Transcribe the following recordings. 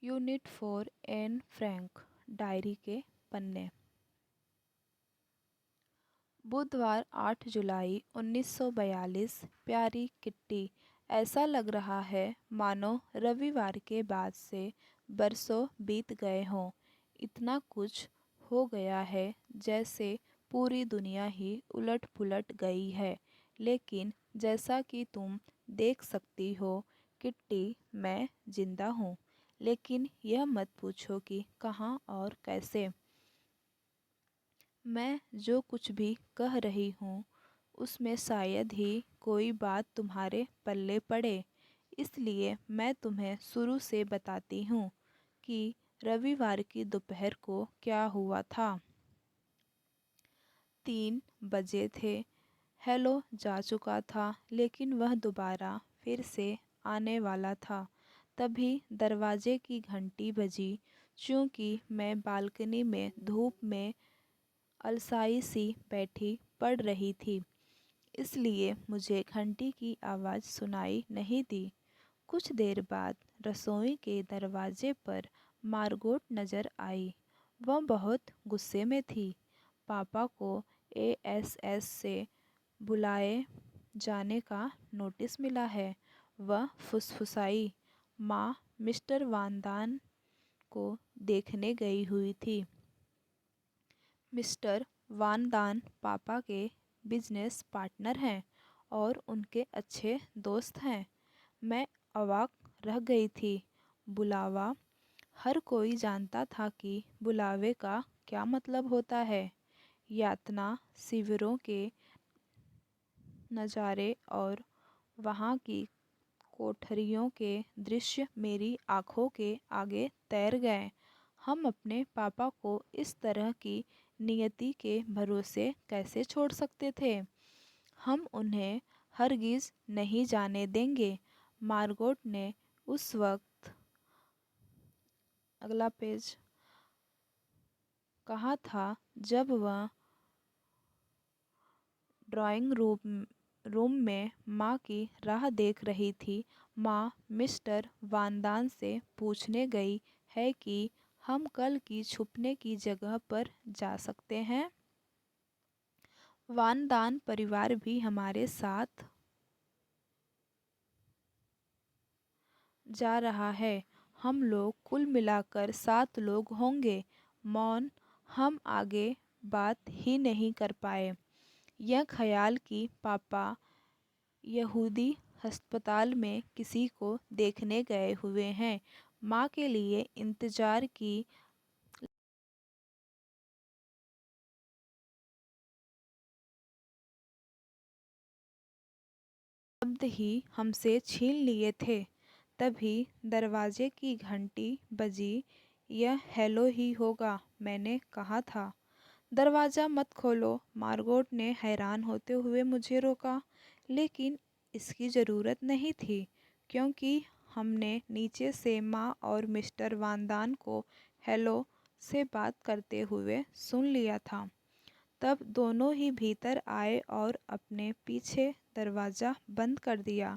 Unit 4 Anne Frank diary के पन्ने। बुधवार 8 जुलाई 1942। प्यारी किट्टी, ऐसा लग रहा है मानो रविवार के बाद से बरसों बीत गए हों। इतना कुछ हो गया है जैसे पूरी दुनिया ही उलट पुलट गई है। लेकिन जैसा कि तुम देख सकती हो किट्टी, मैं जिंदा हूँ। लेकिन यह मत पूछो कि कहाँ और कैसे। मैं जो कुछ भी कह रही हूँ उसमें शायद ही कोई बात तुम्हारे पल्ले पड़े। इसलिए मैं तुम्हें शुरू से बताती हूँ कि रविवार की दोपहर को क्या हुआ था। 3 बजे थे। हेलो जा चुका था लेकिन वह दोबारा फिर से आने वाला था। तभी दरवाजे की घंटी बजी। चूँकि मैं बालकनी में धूप में अलसाई सी बैठी पड़ रही थी, इसलिए मुझे घंटी की आवाज़ सुनाई नहीं दी। कुछ देर बाद रसोई के दरवाजे पर मार्गोट नज़र आई। वह बहुत गुस्से में थी। पापा को एएसएस से बुलाए जाने का नोटिस मिला है, वह फुसफुसाई। माँ मिस्टर वानदान को देखने गई हुई थी। मिस्टर वानदान पापा के बिजनेस पार्टनर हैं और उनके अच्छे दोस्त हैं। मैं अवाक रह गई थी। बुलावा। हर कोई जानता था कि बुलावे का क्या मतलब होता है। यातना शिविरों के नज़ारे और वहाँ की कोठरियों के दृश्य मेरी आँखों के आगे तैर गए। हम अपने पापा को इस तरह की नियति के भरोसे कैसे छोड़ सकते थे। हम उन्हें हरगिज़ नहीं जाने देंगे। मार्गोट ने उस वक्त, अगला पेज, कहा था जब वह ड्राइंग रूम में माँ की राह देख रही थी। माँ मिस्टर वानदान से पूछने गई है कि हम कल की छुपने की जगह पर जा सकते हैं। वानदान परिवार भी हमारे साथ जा रहा है। हम लोग कुल मिलाकर 7 लोग होंगे। मौन। हम आगे बात ही नहीं कर पाए। यह ख्याल कि पापा यहूदी अस्पताल में किसी को देखने गए हुए हैं, माँ के लिए इंतज़ार की शब्द ही हमसे छीन लिए थे। तभी दरवाजे की घंटी बजी। यह हेलो ही होगा, मैंने कहा था। दरवाज़ा मत खोलो, मार्गोट ने हैरान होते हुए मुझे रोका। लेकिन इसकी ज़रूरत नहीं थी क्योंकि हमने नीचे से माँ और मिस्टर वानदान को हेलो से बात करते हुए सुन लिया था। तब दोनों ही भीतर आए और अपने पीछे दरवाज़ा बंद कर दिया।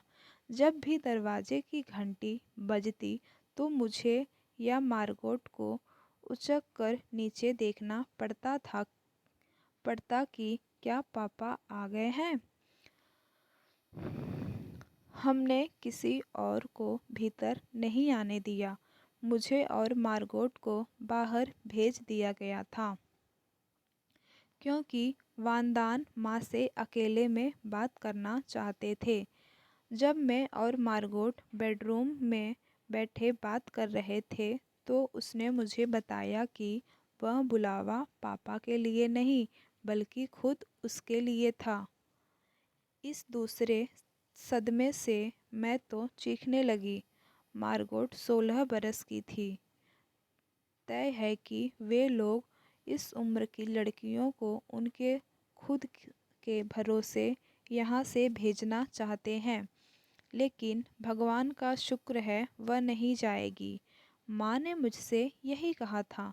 जब भी दरवाजे की घंटी बजती तो मुझे या मार्गोट को उचक कर नीचे देखना पड़ता कि क्या पापा आ गए हैं। हमने किसी और को भीतर नहीं आने दिया। मुझे और मार्गोट को बाहर भेज दिया गया था क्योंकि वानदान माँ से अकेले में बात करना चाहते थे। जब मैं और मार्गोट बेडरूम में बैठे बात कर रहे थे तो उसने मुझे बताया कि वह बुलावा पापा के लिए नहीं बल्कि खुद उसके लिए था। इस दूसरे सदमे से मैं तो चीखने लगी। मार्गोट 16 बरस की थी। तय है कि वे लोग इस उम्र की लड़कियों को उनके खुद के भरोसे यहाँ से भेजना चाहते हैं, लेकिन भगवान का शुक्र है वह नहीं जाएगी। माँ ने मुझसे यही कहा था।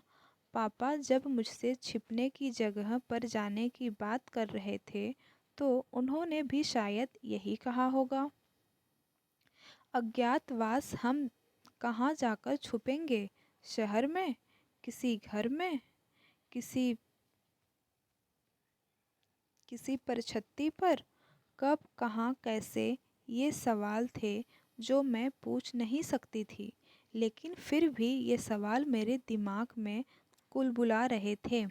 पापा जब मुझसे छिपने की जगह पर जाने की बात कर रहे थे तो उन्होंने भी शायद यही कहा होगा। अज्ञातवास हम कहाँ जाकर छुपेंगे? शहर में? किसी घर में? किसी किसी परछत्ती पर? कब, कहाँ, कैसे? ये सवाल थे जो मैं पूछ नहीं सकती थी, लेकिन फिर भी ये सवाल मेरे दिमाग में कुलबुला रहे थे।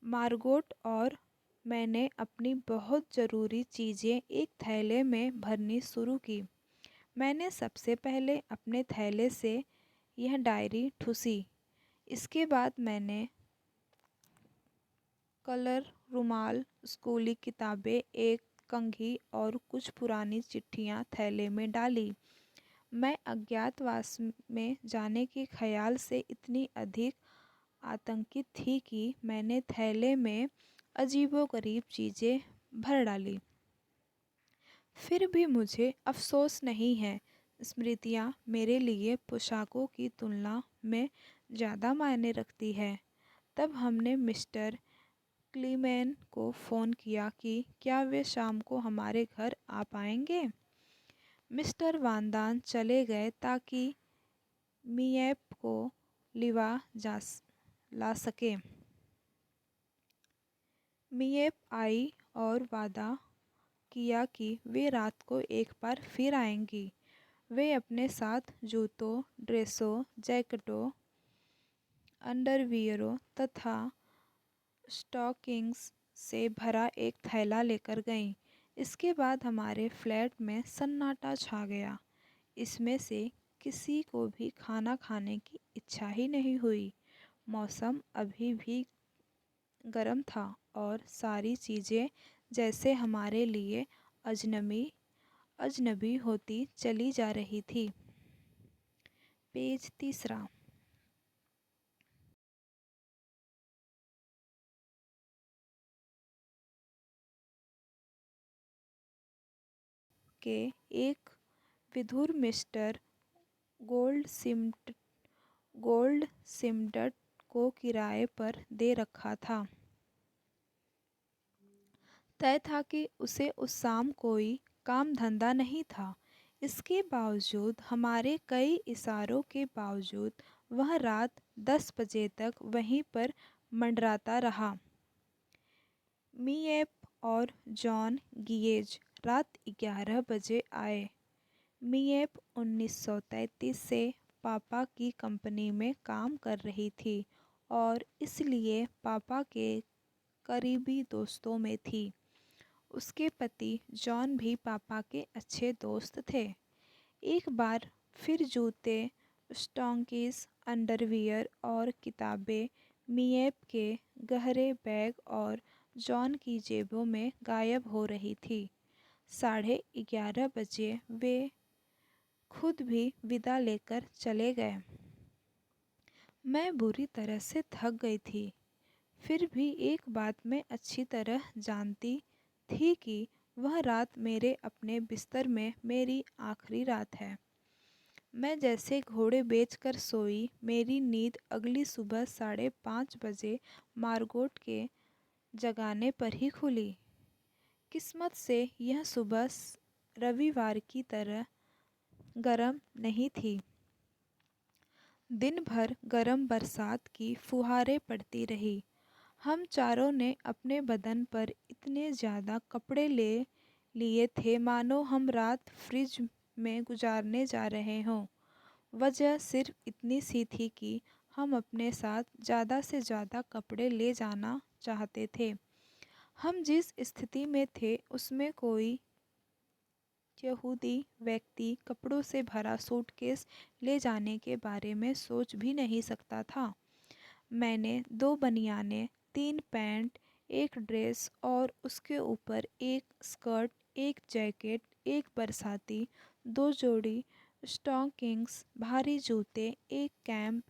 मार्गोट और मैंने अपनी बहुत ज़रूरी चीज़ें एक थैले में भरनी शुरू की। मैंने सबसे पहले अपने थैले से यह डायरी ठूसी। इसके बाद मैंने कलर, रुमाल, स्कूली किताबें, एक कंघी और कुछ पुरानी चिट्ठियाँ थैले में डाली। मैं अज्ञातवास में जाने के ख़याल से इतनी अधिक आतंकित थी कि मैंने थैले में अजीबोगरीब चीज़ें भर डाली। फिर भी मुझे अफ़सोस नहीं है। स्मृतियाँ मेरे लिए पोशाकों की तुलना में ज़्यादा मायने रखती है। तब हमने मिस्टर क्लीमेन को फ़ोन किया कि क्या वे शाम को हमारे घर आ पाएंगे। मिस्टर वांदान चले गए ताकि मिएप को लिवा ला सके। मिएप आई और वादा किया कि वे रात को एक बार फिर आएंगी। वे अपने साथ जूतों, ड्रेसों, जैकेटों, अंडरवियरों तथा स्टॉकिंग्स से भरा एक थैला लेकर गईं। इसके बाद हमारे फ्लैट में सन्नाटा छा गया। इसमें से किसी को भी खाना खाने की इच्छा ही नहीं हुई। मौसम अभी भी गर्म था और सारी चीज़ें जैसे हमारे लिए अजनबी अजनबी होती चली जा रही थी। पेज 3। के एक विधुर मिस्टर गोल्ड सिमटट को किराए पर दे रखा था। तय था कि उसे उस शाम कोई काम धंधा नहीं था। इसके बावजूद, हमारे कई इशारों के बावजूद, वह रात 10 बजे तक वहीं पर मंडराता रहा। मिएप और जॉन गिएज रात 11 बजे आए। मिएप 1933 से पापा की कंपनी में काम कर रही थी और इसलिए पापा के करीबी दोस्तों में थी। उसके पति जॉन भी पापा के अच्छे दोस्त थे। एक बार फिर जूते, स्टॉकिंग्स, अंडरवियर और किताबें मिएप के गहरे बैग और जॉन की जेबों में गायब हो रही थी। 11:30 बजे वे खुद भी विदा लेकर चले गए। मैं बुरी तरह से थक गई थी। फिर भी एक बात मैं अच्छी तरह जानती थी कि वह रात मेरे अपने बिस्तर में मेरी आखिरी रात है। मैं जैसे घोड़े बेचकर सोई, मेरी नींद अगली सुबह 5:30 बजे मार्गोट के जगाने पर ही खुली। किस्मत से यह सुबह रविवार की तरह गर्म नहीं थी। दिन भर गर्म बरसात की फुहारें पड़ती रही। हम चारों ने अपने बदन पर इतने ज़्यादा कपड़े ले लिए थे मानो हम रात फ्रिज में गुजारने जा रहे हों। वजह सिर्फ इतनी सी थी कि हम अपने साथ ज़्यादा से ज़्यादा कपड़े ले जाना चाहते थे। हम जिस स्थिति में थे उसमें कोई यहूदी व्यक्ति कपड़ों से भरा सूटकेस ले जाने के बारे में सोच भी नहीं सकता था। मैंने 2 बनियानें, 3 पैंट, एक ड्रेस और उसके ऊपर एक स्कर्ट, एक जैकेट, एक बरसाती, 2 जोड़ी स्टॉकिंग्स, भारी जूते, एक कैप,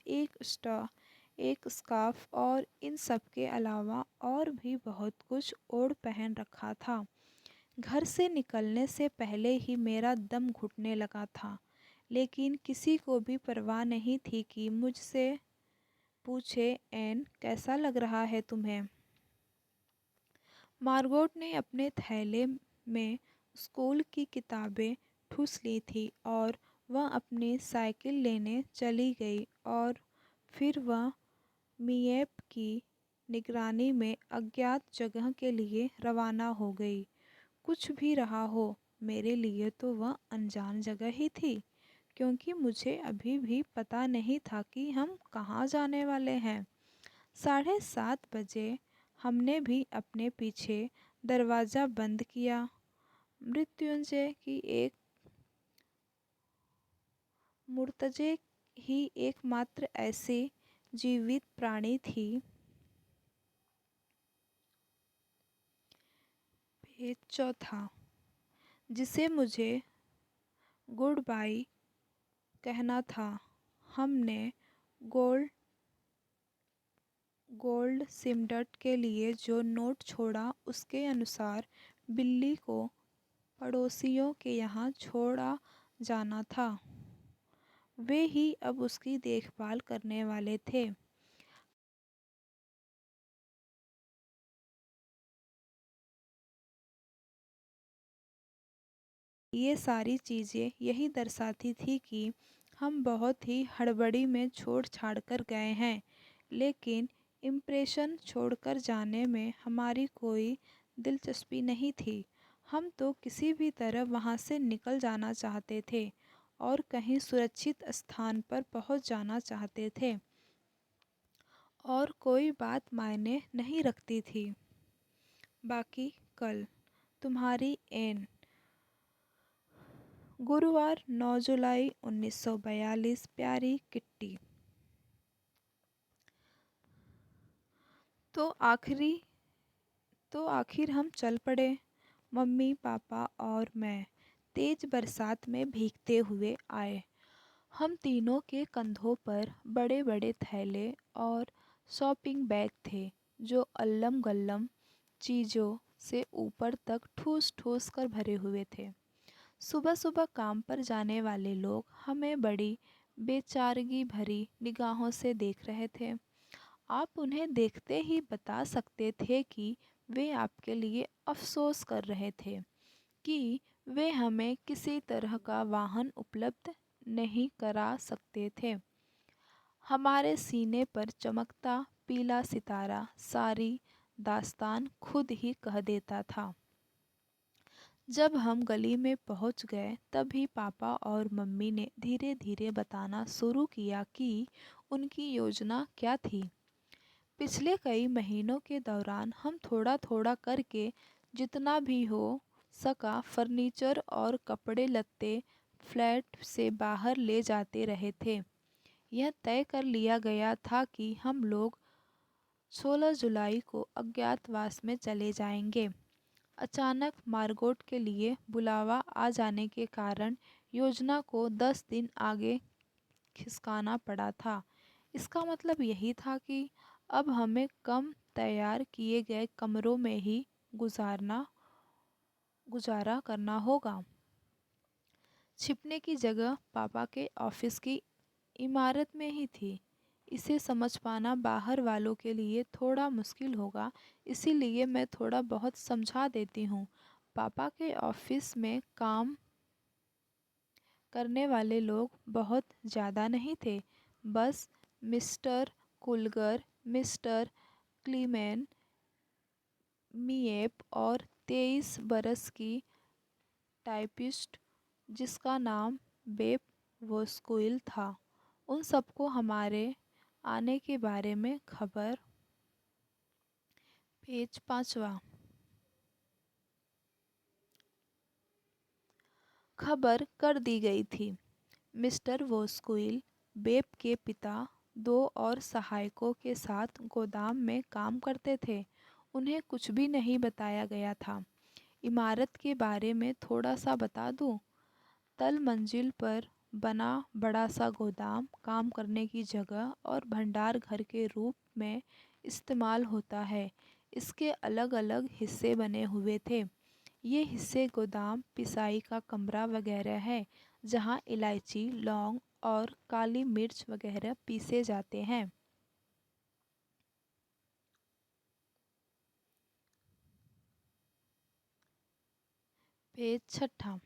एक स्कार्फ और इन सब के अलावा और भी बहुत कुछ ओढ़ पहन रखा था। घर से निकलने से पहले ही मेरा दम घुटने लगा था, लेकिन किसी को भी परवाह नहीं थी कि मुझसे पूछे, "एन, कैसा लग रहा है तुम्हें?" मार्गोट ने अपने थैले में स्कूल की किताबें ठूस ली थी और वह अपनी साइकिल लेने चली गई और फिर वह मिएप की निगरानी में अज्ञात जगह के लिए रवाना हो गई। कुछ भी रहा हो, मेरे लिए तो वह अनजान जगह ही थी, क्योंकि मुझे अभी भी पता नहीं था कि हम कहाँ जाने वाले हैं। 7:30 बजे हमने भी अपने पीछे दरवाज़ा बंद किया। मृत्युंजय की एक मुर्तजे ही एकमात्र ऐसी जीवित प्राणी थी। पेज चौथा, जिसे मुझे गुड बाय कहना था। हमने गोल्ड सिमडट के लिए जो नोट छोड़ा, उसके अनुसार बिल्ली को पड़ोसियों के यहाँ छोड़ा जाना था। वे ही अब उसकी देखभाल करने वाले थे। ये सारी चीज़ें यही दर्शाती थी कि हम बहुत ही हड़बड़ी में छोड़ छाड़ कर गए हैं, लेकिन इम्प्रेशन छोड़कर जाने में हमारी कोई दिलचस्पी नहीं थी। हम तो किसी भी तरह वहाँ से निकल जाना चाहते थे और कहीं सुरक्षित स्थान पर पहुँच जाना चाहते थे, और कोई बात मायने नहीं रखती थी। बाकी कल। तुम्हारी एन। गुरुवार 9 जुलाई 1942। प्यारी किट्टी। तो आखिर हम चल पड़े, मम्मी पापा और मैं। तेज बरसात में भीगते हुए आए। हम तीनों के कंधों पर बड़े बड़े थैले और शॉपिंग बैग थे, जो अल्लम गल्लम चीज़ों से ऊपर तक ठूस ठूस कर भरे हुए थे। सुबह सुबह काम पर जाने वाले लोग हमें बड़ी बेचारगी भरी निगाहों से देख रहे थे। आप उन्हें देखते ही बता सकते थे कि वे आपके लिए अफसोस कर रहे थे कि वे हमें किसी तरह का वाहन उपलब्ध नहीं करा सकते थे। हमारे सीने पर चमकता पीला सितारा सारी दास्तान खुद ही कह देता था। जब हम गली में पहुंच गए, तभी पापा और मम्मी ने धीरे धीरे बताना शुरू किया कि उनकी योजना क्या थी। पिछले कई महीनों के दौरान हम थोड़ा थोड़ा करके जितना भी हो सका फर्नीचर और कपड़े लत्ते फ्लैट से बाहर ले जाते रहे थे। यह तय कर लिया गया था कि हम लोग 16 जुलाई को अज्ञातवास में चले जाएंगे। अचानक मार्गोट के लिए बुलावा आ जाने के कारण योजना को 10 दिन आगे खिसकाना पड़ा था। इसका मतलब यही था कि अब हमें कम तैयार किए गए कमरों में ही गुजारा करना होगा। छिपने की जगह पापा के ऑफिस की इमारत में ही थी। इसे समझ पाना बाहर वालों के लिए थोड़ा मुश्किल होगा, इसीलिए मैं थोड़ा बहुत समझा देती हूँ। पापा के ऑफिस में काम करने वाले लोग बहुत ज़्यादा नहीं थे। बस मिस्टर कुलगर, मिस्टर क्लीमेन, मिएप और 23 बरस की टाइपिस्ट जिसका नाम बेप वोस्कुइल था। उन सबको हमारे आने के बारे में पेज 5वां। खबर कर दी गई थी। मिस्टर वोस्कुइल बेप के पिता 2 और सहायकों के साथ गोदाम में काम करते थे। उन्हें कुछ भी नहीं बताया गया था। इमारत के बारे में थोड़ा सा बता दूं। तल मंजिल पर बना बड़ा सा गोदाम काम करने की जगह और भंडार घर के रूप में इस्तेमाल होता है। इसके अलग अलग हिस्से बने हुए थे। ये हिस्से गोदाम, पिसाई का कमरा वगैरह है, जहाँ इलायची, लौंग और काली मिर्च वगैरह पीसे जाते हैं। पेज 6।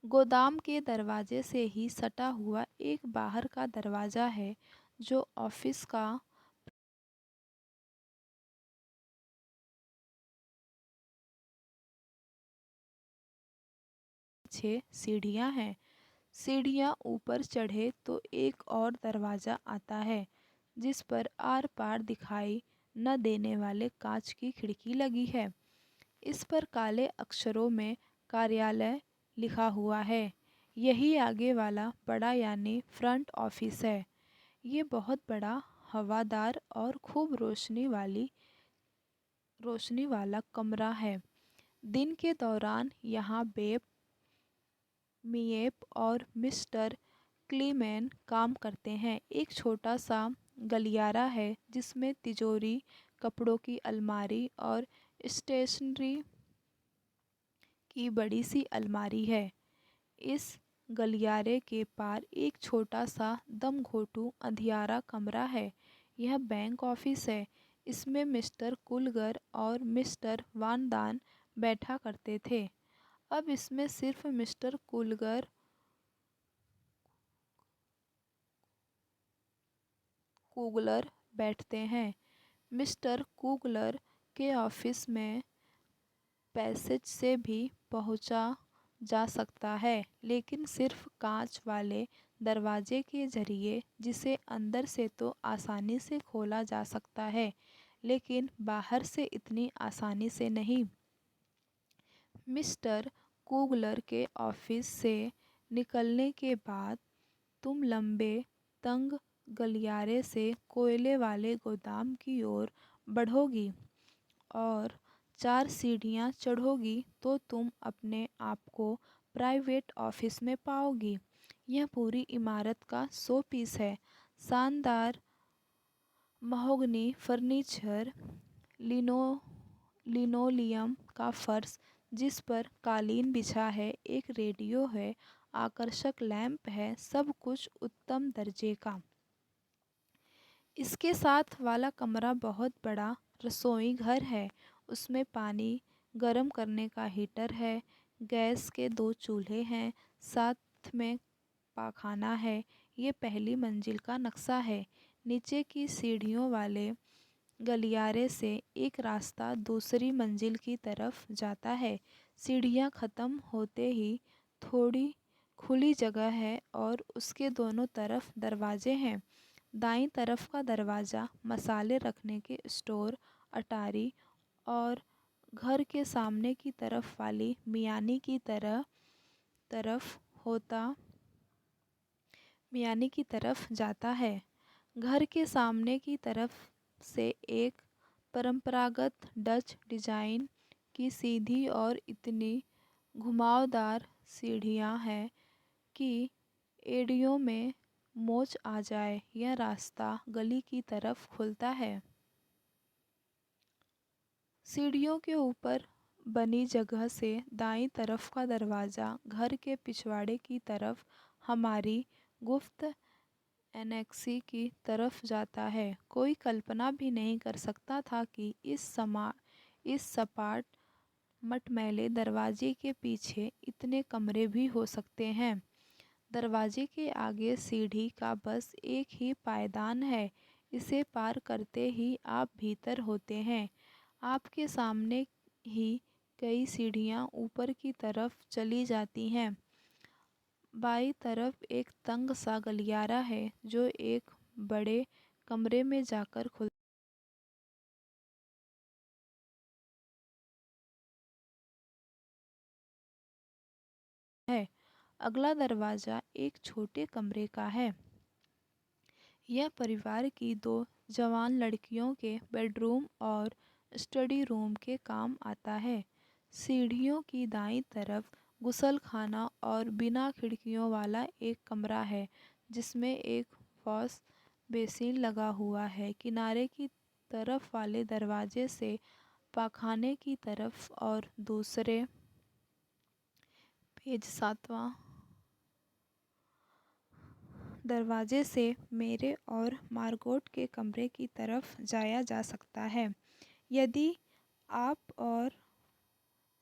गोदाम के दरवाजे से ही सटा हुआ एक बाहर का दरवाज़ा है जो ऑफिस का। छह सीढ़ियाँ हैं। सीढ़ियाँ ऊपर चढ़े तो एक और दरवाज़ा आता है जिस पर आर पार दिखाई न देने वाले कांच की खिड़की लगी है। इस पर काले अक्षरों में कार्यालय लिखा हुआ है। यही आगे वाला बड़ा यानी फ्रंट ऑफिस है। ये बहुत बड़ा, हवादार और खूब रोशनी वाला कमरा है। दिन के दौरान यहाँ बेप, मिएप और मिस्टर क्लीमैन काम करते हैं। एक छोटा सा गलियारा है जिसमें तिजोरी, कपड़ों की अलमारी और स्टेशनरी की बड़ी सी अलमारी है। इस गलियारे के पार एक छोटा सा दमघोंटू अंधियारा कमरा है। यह बैंक ऑफिस है। इसमें मिस्टर कुलगर और मिस्टर वानदान बैठा करते थे। अब इसमें सिर्फ मिस्टर कुगलर बैठते हैं। मिस्टर कुगलर के ऑफिस में पैसेज से भी पहुंचा जा सकता है, लेकिन सिर्फ कांच वाले दरवाजे के जरिए, जिसे अंदर से तो आसानी से खोला जा सकता है लेकिन बाहर से इतनी आसानी से नहीं। मिस्टर कुगलर के ऑफिस से निकलने के बाद तुम लंबे तंग गलियारे से कोयले वाले गोदाम की ओर बढ़ोगी और 4 सीढ़ियाँ चढ़ोगी तो तुम अपने आप को प्राइवेट ऑफिस में पाओगी। यह पूरी इमारत का 100 पीस है। शानदार महोगनी फर्नीचर, लिनो लिनोलियम का फर्श जिस पर कालीन बिछा है, एक रेडियो है, आकर्षक लैंप है, सब कुछ उत्तम दर्जे का। इसके साथ वाला कमरा बहुत बड़ा रसोई घर है। उसमें पानी गर्म करने का हीटर है, गैस के 2 चूल्हे हैं, साथ में पाखाना है। ये पहली मंजिल का नक्शा है। नीचे की सीढ़ियों वाले गलियारे से एक रास्ता दूसरी मंजिल की तरफ जाता है। सीढ़ियाँ ख़त्म होते ही थोड़ी खुली जगह है और उसके दोनों तरफ दरवाजे हैं। दाईं तरफ का दरवाज़ा मसाले रखने के स्टोर, अटारी और घर के सामने की तरफ वाली मियानी की तरफ होता मियानी की तरफ जाता है। घर के सामने की तरफ से एक परंपरागत डच डिज़ाइन की सीधी और इतनी घुमावदार सीढ़ियाँ हैं कि एड़ियों में मोच आ जाए। यह रास्ता गली की तरफ खुलता है। सीढ़ियों के ऊपर बनी जगह से दाईं तरफ का दरवाज़ा घर के पिछवाड़े की तरफ हमारी गुप्त एनेक्सी की तरफ जाता है। कोई कल्पना भी नहीं कर सकता था कि इस सपाट मटमैले दरवाजे के पीछे इतने कमरे भी हो सकते हैं। दरवाजे के आगे सीढ़ी का बस एक ही पायदान है। इसे पार करते ही आप भीतर होते हैं। आपके सामने ही कई सीढ़ियाँ ऊपर की तरफ चली जाती हैं। बाईं तरफ एक तंग सा गलियारा है जो एक बड़े कमरे में जाकर खुलता है। अगला दरवाज़ा एक छोटे कमरे का है। यह परिवार की 2 जवान लड़कियों के बेडरूम और स्टडी रूम के काम आता है। सीढ़ियों की दाईं तरफ गुसलखाना और बिना खिड़कियों वाला एक कमरा है जिसमें एक वॉश बेसिन लगा हुआ है। किनारे की तरफ वाले दरवाजे से पाखाने की तरफ और दूसरे पेज 7वां दरवाजे से मेरे और मार्गोट के कमरे की तरफ जाया जा सकता है। यदि आप और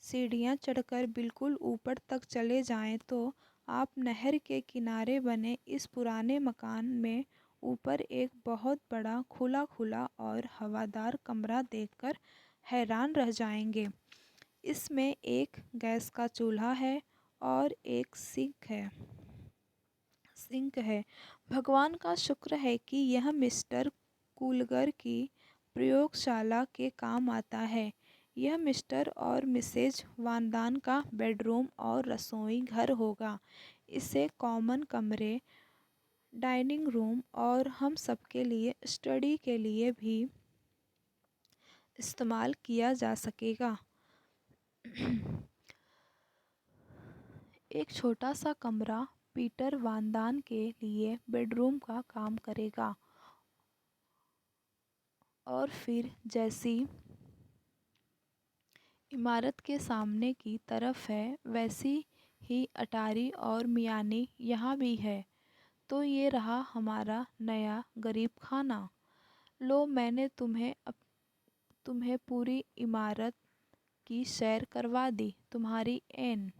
सीढ़ियाँ चढ़कर बिल्कुल ऊपर तक चले जाएं तो आप नहर के किनारे बने इस पुराने मकान में ऊपर एक बहुत बड़ा खुला खुला और हवादार कमरा देखकर हैरान रह जाएंगे। इसमें एक गैस का चूल्हा है और एक सिंक है। भगवान का शुक्र है कि यह मिस्टर कूलगर की प्रयोगशाला के काम आता है। यह मिस्टर और मिसेज वांदान का बेडरूम और रसोई घर होगा। इसे कॉमन कमरे, डाइनिंग रूम और हम सबके लिए स्टडी के लिए भी इस्तेमाल किया जा सकेगा। एक छोटा सा कमरा पीटर वांदान के लिए बेडरूम का काम करेगा और फिर जैसी इमारत के सामने की तरफ है वैसी ही अटारी और मियानी यहाँ भी है। तो ये रहा हमारा नया गरीब खाना। लो, मैंने तुम्हें पूरी इमारत की सैर करवा दी। तुम्हारी एन।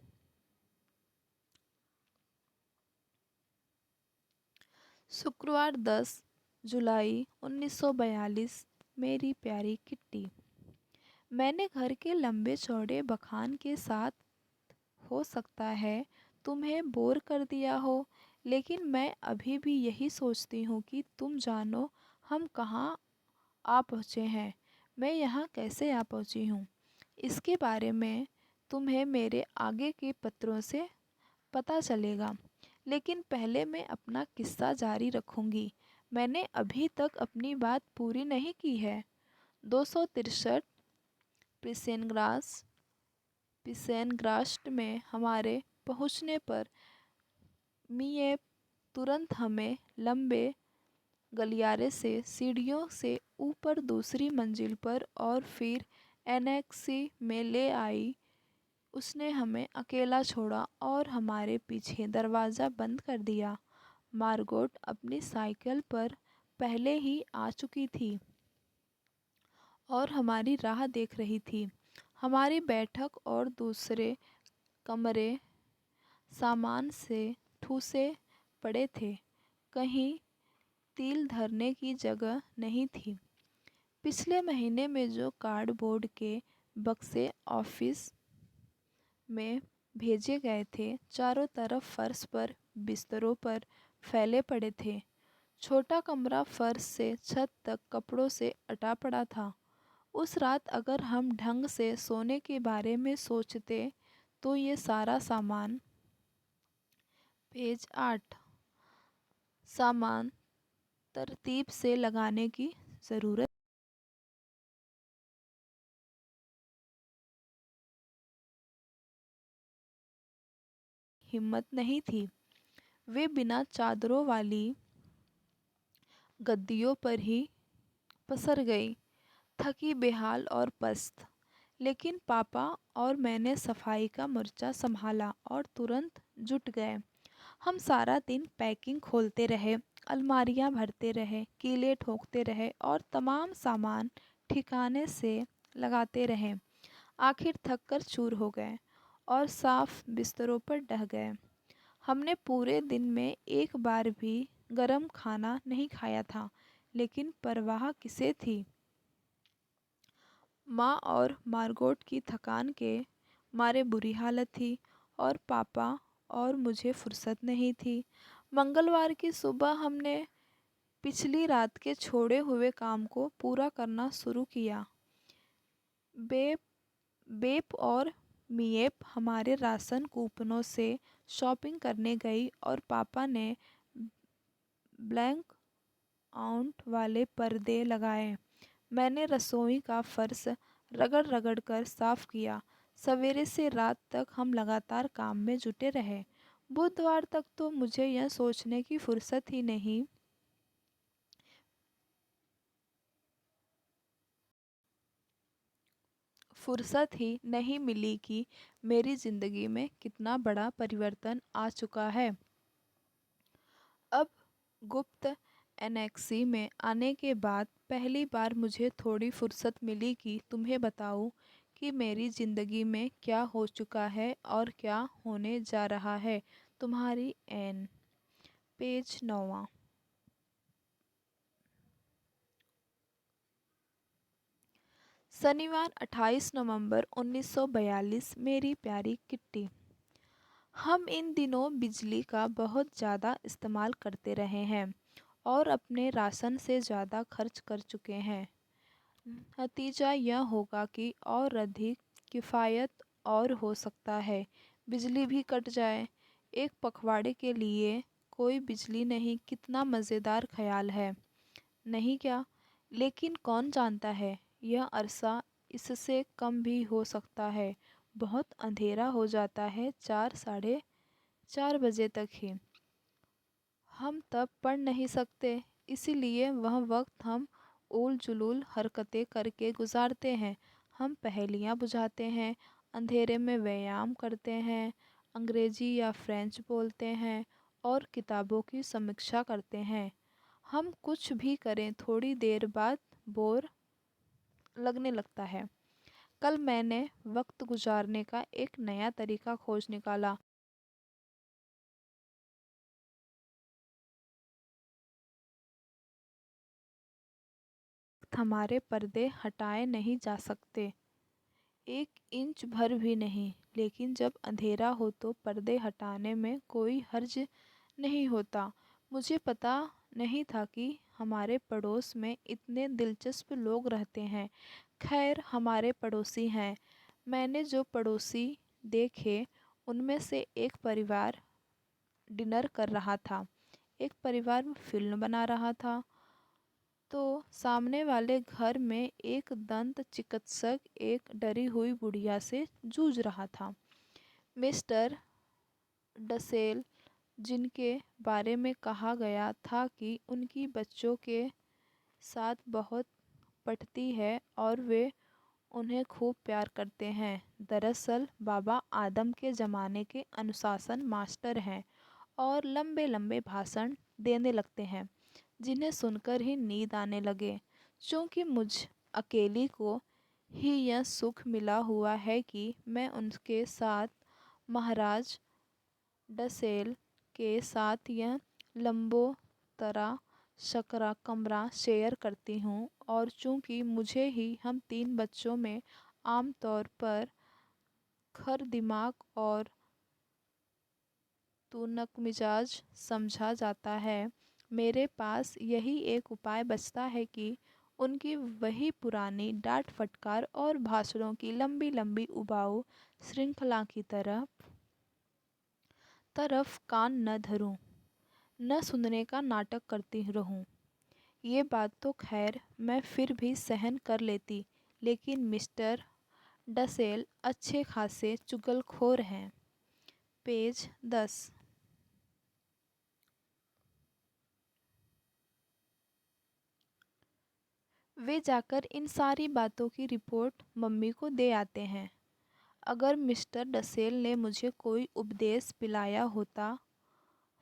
शुक्रवार 10 जुलाई 1942। मेरी प्यारी किट्टी, मैंने घर के लंबे चौड़े बखान के साथ हो सकता है तुम्हें बोर कर दिया हो, लेकिन मैं अभी भी यही सोचती हूँ कि तुम जानो हम कहाँ आ पहुँचे हैं। मैं यहाँ कैसे आ पहुँची हूँ, इसके बारे में तुम्हें मेरे आगे के पत्रों से पता चलेगा। लेकिन पहले मैं अपना किस्सा जारी रखूँगी। मैंने अभी तक अपनी बात पूरी नहीं की है। 263 पिसेनग्रास्ट में हमारे पहुंचने पर मिएप तुरंत हमें लंबे गलियारे से सीढ़ियों से ऊपर दूसरी मंजिल पर और फिर एनेक्सी में ले आई। उसने हमें अकेला छोड़ा और हमारे पीछे दरवाज़ा बंद कर दिया। मार्गोट अपनी साइकिल पर पहले ही आ चुकी थी और हमारी राह देख रही थी। हमारी बैठक और दूसरे कमरे सामान से ठूसे पड़े थे। कहीं तिल धरने की जगह नहीं थी। पिछले महीने में जो कार्डबोर्ड के बक्से ऑफिस में भेजे गए थे चारों तरफ फर्श पर बिस्तरों पर फैले पड़े थे। छोटा कमरा फर्श से छत तक कपड़ों से अटा पड़ा था। उस रात अगर हम ढंग से सोने के बारे में सोचते तो ये सारा सामान पेज 8 सामान तरतीब से लगाने की ज़रूरत हिम्मत नहीं थी। वे बिना चादरों वाली गद्दियों पर ही पसर गई, थकी, बेहाल और पस्त। लेकिन पापा और मैंने सफाई का मोर्चा संभाला और तुरंत जुट गए। हम सारा दिन पैकिंग खोलते रहे, अलमारियां भरते रहे, कीले ठोकते रहे और तमाम सामान ठिकाने से लगाते रहे। आखिर थक कर चूर हो गए और साफ बिस्तरों पर ढह गए। हमने पूरे दिन में एक बार भी गरम खाना नहीं खाया था, लेकिन परवाह किसे थी। माँ और मार्गोट की थकान के मारे बुरी हालत थी और पापा और मुझे फुर्सत नहीं थी। मंगलवार की सुबह हमने पिछली रात के छोड़े हुए काम को पूरा करना शुरू किया। बेप बेप और मिएप हमारे राशन कूपनों से शॉपिंग करने गई और पापा ने ब्लैंक आउट वाले पर्दे लगाए। मैंने रसोई का फर्श रगड़ रगड़ कर साफ किया। सवेरे से रात तक हम लगातार काम में जुटे रहे। बुधवार तक तो मुझे यह सोचने की फुर्सत ही नहीं मिली कि मेरी ज़िंदगी में कितना बड़ा परिवर्तन आ चुका है। अब गुप्त एनेक्सी में आने के बाद पहली बार मुझे थोड़ी फुर्सत मिली कि तुम्हें बताऊं कि मेरी ज़िंदगी में क्या हो चुका है और क्या होने जा रहा है। तुम्हारी एन। पेज 9। शनिवार 28 नवंबर 1942। मेरी प्यारी किट्टी, हम इन दिनों बिजली का बहुत ज़्यादा इस्तेमाल करते रहे हैं और अपने राशन से ज़्यादा खर्च कर चुके हैं। नतीजा यह होगा कि और अधिक किफ़ायत और हो सकता है बिजली भी कट जाए। एक पखवाड़े के लिए कोई बिजली नहीं, कितना मज़ेदार ख़याल है, नहीं क्या? लेकिन कौन जानता है, यह अरसा इससे कम भी हो सकता है। बहुत अंधेरा हो जाता है 4 साढ़े 4 बजे तक ही। हम तब पढ़ नहीं सकते, इसीलिए वह वक्त हम उल जुलूल हरकतें करके गुजारते हैं। हम पहेलियाँ बुझाते हैं, अंधेरे में व्यायाम करते हैं, अंग्रेजी या फ्रेंच बोलते हैं और किताबों की समीक्षा करते हैं। हम कुछ भी करें, थोड़ी देर बाद बोर लगने लगता है। कल मैंने वक्त गुजारने का एक नया तरीका खोज निकाला। हमारे पर्दे हटाए नहीं जा सकते, 1 इंच भर भी नहीं, लेकिन जब अंधेरा हो तो पर्दे हटाने में कोई हर्ज नहीं होता। मुझे पता नहीं था कि हमारे पड़ोस में इतने दिलचस्प लोग रहते हैं। खैर, हमारे पड़ोसी हैं। मैंने जो पड़ोसी देखे उनमें से एक परिवार डिनर कर रहा था, एक परिवार फिल्म बना रहा था, तो सामने वाले घर में एक दंत चिकित्सक एक डरी हुई बुढ़िया से जूझ रहा था। मिस्टर डसेल, जिनके बारे में कहा गया था कि उनकी बच्चों के साथ बहुत पटती है और वे उन्हें खूब प्यार करते हैं, दरअसल बाबा आदम के ज़माने के अनुशासन मास्टर हैं और लंबे लंबे भाषण देने लगते हैं जिन्हें सुनकर ही नींद आने लगे। चूँकि मुझ अकेली को ही यह सुख मिला हुआ है कि मैं उनके साथ महाराज डसेल के साथ यह लंबो तरह शकरा कमरा शेयर करती हूँ, और चूँकि मुझे ही हम 3 बच्चों में आम तौर पर खर दिमाग और तुनक मिजाज समझा जाता है, मेरे पास यही एक उपाय बचता है कि उनकी वही पुरानी डांट फटकार और भाषणों की लंबी लंबी उबाऊ श्रृंखला की तरफ कान न धरूं, न सुनने का नाटक करती रहूं। ये बात तो खैर मैं फिर भी सहन कर लेती, लेकिन मिस्टर डसेल अच्छे खासे चुगलखोर हैं। पेज 10। वे जाकर इन सारी बातों की रिपोर्ट मम्मी को दे आते हैं। अगर मिस्टर डसेल ने मुझे कोई उपदेश पिलाया होता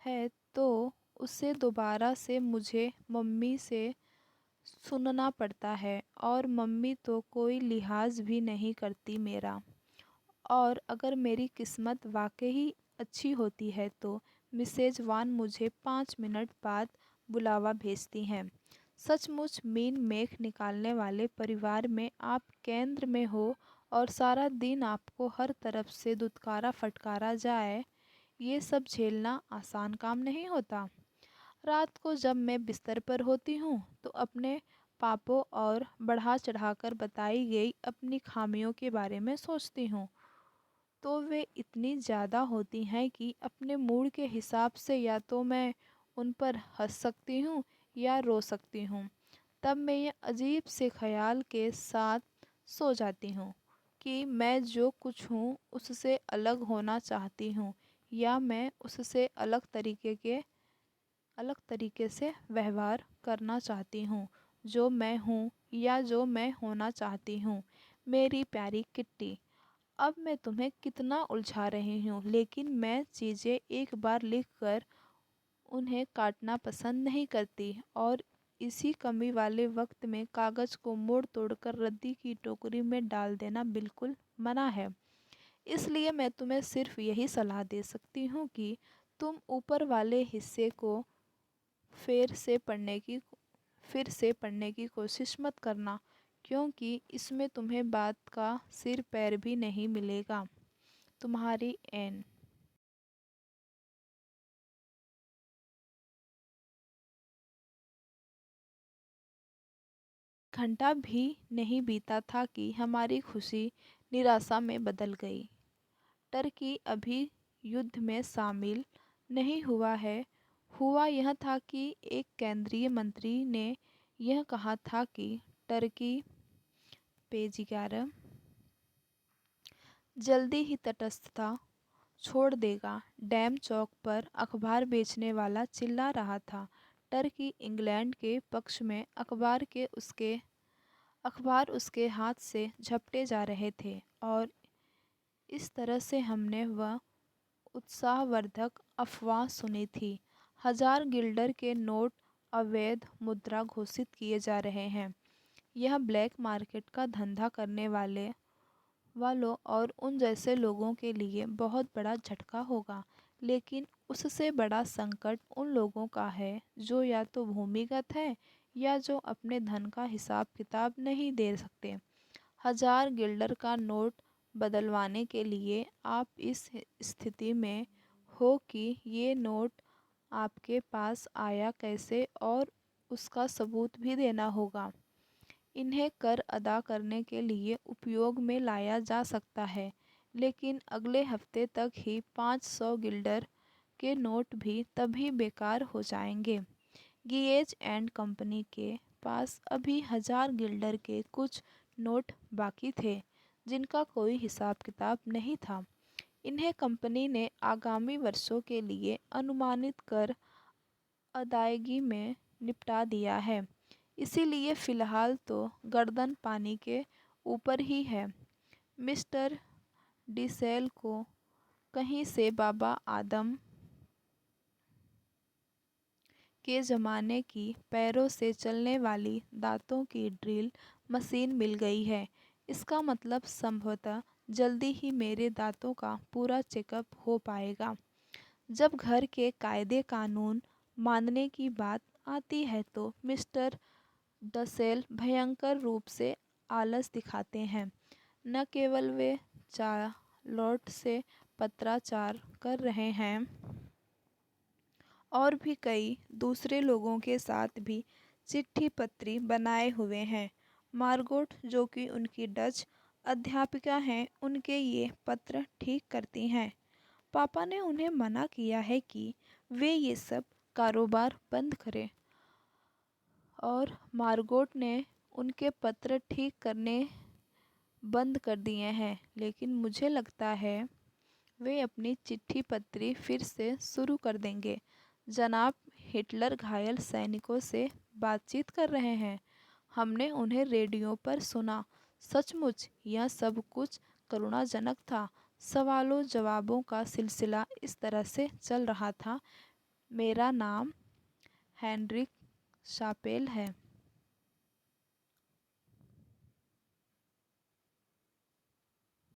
है तो उसे दोबारा से मुझे मम्मी से सुनना पड़ता है, और मम्मी तो कोई लिहाज भी नहीं करती मेरा। और अगर मेरी किस्मत वाकई अच्छी होती है तो मिसेज वान मुझे 5 मिनट बाद बुलावा भेजती हैं। सचमुच मीन मेख निकालने वाले परिवार में आप केंद्र में हो और सारा दिन आपको हर तरफ से दुत्कारा फटकारा जाए, ये सब झेलना आसान काम नहीं होता। रात को जब मैं बिस्तर पर होती हूँ तो अपने पापों और बढ़ा चढ़ाकर बताई गई अपनी खामियों के बारे में सोचती हूँ, तो वे इतनी ज़्यादा होती हैं कि अपने मूड के हिसाब से या तो मैं उन पर हंस सकती हूँ या रो सकती हूँ। तब मैं ये अजीब से ख़याल के साथ सो जाती हूँ कि मैं जो कुछ हूँ उससे अलग होना चाहती हूँ, या मैं उससे अलग तरीके से व्यवहार करना चाहती हूँ, जो मैं हूँ या जो मैं होना चाहती हूँ। मेरी प्यारी किट्टी, अब मैं तुम्हें कितना उलझा रही हूँ, लेकिन मैं चीज़ें एक बार लिख कर उन्हें काटना पसंद नहीं करती, और इसी कमी वाले वक्त में कागज़ को मोड़ तोड़कर रद्दी की टोकरी में डाल देना बिल्कुल मना है। इसलिए मैं तुम्हें सिर्फ यही सलाह दे सकती हूँ कि तुम ऊपर वाले हिस्से को फिर से पढ़ने की फिर से पढ़ने की कोशिश मत करना, क्योंकि इसमें तुम्हें बात का सिर पैर भी नहीं मिलेगा। तुम्हारी एन। घंटा भी नहीं बीता था कि हमारी खुशी निराशा में बदल गई। टर्की अभी युद्ध में शामिल नहीं हुआ है। हुआ यह था कि एक केंद्रीय मंत्री ने यह कहा था कि टर्की पेज 11 जल्दी ही तटस्थता छोड़ देगा। डैम चौक पर अखबार बेचने वाला चिल्ला रहा था। टर्की इंग्लैंड के पक्ष में अखबार उसके हाथ से झपटे जा रहे थे और इस तरह से हमने वह उत्साहवर्धक अफवाह सुनी थी। 1000 गिल्डर के नोट अवैध मुद्रा घोषित किए जा रहे हैं। यह ब्लैक मार्केट का धंधा करने वालों और उन जैसे लोगों के लिए बहुत बड़ा झटका होगा, लेकिन उससे बड़ा संकट उन लोगों का है जो या तो भूमिगत है या जो अपने धन का हिसाब किताब नहीं दे सकते। 1000 गिल्डर का नोट बदलवाने के लिए आप इस स्थिति में हो कि ये नोट आपके पास आया कैसे और उसका सबूत भी देना होगा। इन्हें कर अदा करने के लिए उपयोग में लाया जा सकता है, लेकिन अगले हफ्ते तक ही 500 गिल्डर के नोट भी तभी बेकार हो जाएंगे। गिएज एंड कंपनी के पास अभी 1000 गिल्डर के कुछ नोट बाकी थे जिनका कोई हिसाब किताब नहीं था। इन्हें कंपनी ने आगामी वर्षों के लिए अनुमानित कर अदायगी में निपटा दिया है। इसीलिए फ़िलहाल तो गर्दन पानी के ऊपर ही है। मिस्टर डिसेल को कहीं से बाबा आदम के ज़माने की पैरों से चलने वाली दांतों की ड्रिल मशीन मिल गई है। इसका मतलब संभवतः जल्दी ही मेरे दांतों का पूरा चेकअप हो पाएगा। जब घर के कायदे कानून मानने की बात आती है तो मिस्टर डसेल भयंकर रूप से आलस दिखाते हैं। न केवल वे चार्लोट से पत्राचार कर रहे हैं और भी कई दूसरे लोगों के साथ भी चिट्ठी पत्री बनाए हुए हैं। मार्गोट, जो कि उनकी डच अध्यापिका हैं, उनके ये पत्र ठीक करती हैं। पापा ने उन्हें मना किया है कि वे ये सब कारोबार बंद करें और मार्गोट ने उनके पत्र ठीक करने बंद कर दिए हैं, लेकिन मुझे लगता है वे अपनी चिट्ठी पत्री फिर से शुरू कर देंगे। जनाब हिटलर घायल सैनिकों से बातचीत कर रहे हैं। हमने उन्हें रेडियो पर सुना। सचमुच यह सब कुछ करुणाजनक था। सवालों जवाबों का सिलसिला इस तरह से चल रहा था। मेरा नाम हेनरिक शापेल है।